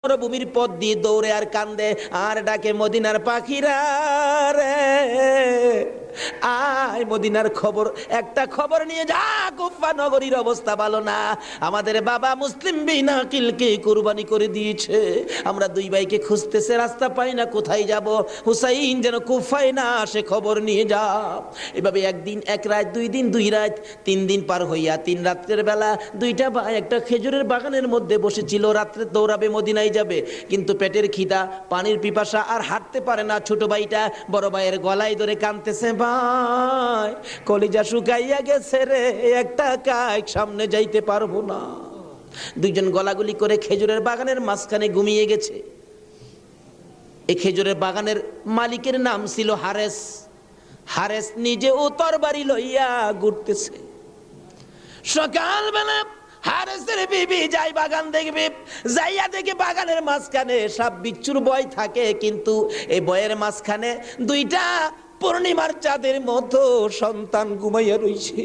মরুভূমির পথ দিয়ে দৌড়ে আর কান্দে আর ডাকে মদিনার পাখিরা রে, আয় মদিনার খবর, একটা খবর নিয়ে যা, কুফা নগরীর অবস্থা ভালো না। আমাদের বাবা মুসলিম বিন আকিলকে কুরবানি করে দিয়েছে, আমরা দুই ভাইকে খুঁজতেছে, রাস্তা পাই না, কোথায় যাব। হুসাইন যেন কুফায় না আসে, খবর নিয়ে যা। এভাবে একদিন এক রাত, দুই দিন দুই রাত, 3 দিন পার হইয়া 3 রাত্রের বেলা দুইটা ভাই একটা খেজুরের বাগানের মধ্যে বসেছিল। রাত্রে দৌড়াবে, মদিনায় যাবে, কিন্তু পেটের খিদা, পানির পিপাসা, আর হাঁটতে পারে না। ছোট ভাইটা বড় ভাইয়ের গলায় ধরে কাঁদতেছে, ভাই কলিজা শুকাইয়া গেছে রে, একটা কাজ সামনে যাইতে পারবো না। দুইজন গলাগুলি করে খেজুরের বাগানের মাঝখানে ঘুমিয়ে গেছে। এই খেজুরের বাগানের মালিকের নাম ছিল হারেস। হারেস নিজে ও তরবারি লইয়া ঘুরতেছে। সকালবেলা হারেসের বিবি যাই বাগান দেখবে, যাইয়া দেখে বাগানের মাঝখানে সাপ বিচ্ছুর ভয় থাকে, কিন্তু এই বয়ের মাঝখানে দুইটা পূর্ণিমার চাঁদের মতো সন্তান ঘুমাইয়া রইছে।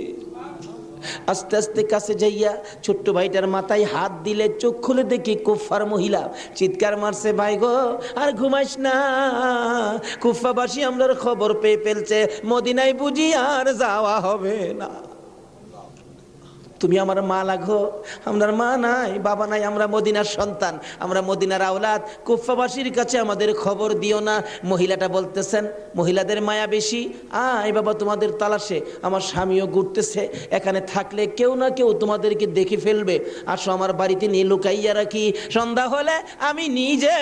আস্তে আস্তে কাছে যাইয়া ছোট্ট ভাইটার মাথায় হাত দিলে চোখ খুলে দেখি কুফার মহিলা। চিৎকার মারছে, ভাই গো আর ঘুমাইস না, কুফাবাসী আমরার খবর পেয়ে ফেলছে, মদিনায় বুঝি আর যাওয়া হবে না। তুমি আমার মা লাগো, আমরার মা নাই, বাবা নাই, আমরা মদিনার সন্তান, আমরা মদিনার আওলাদ, কুফাবাসীর কাছে আমাদের খবর দিও না। মহিলাটা বলতেছেন, মহিলাদের মায়া বেশি, আয় বাবা তোমাদের তালাশে, আমার স্বামীও ঘুরতেছে, এখানে থাকলে কেউ না কেউ তোমাদেরকে দেখে ফেলবে, আসো আমার বাড়িতে নিয়ে লুকাইয়া রাখি, সন্ধ্যা হলে আমি নিজে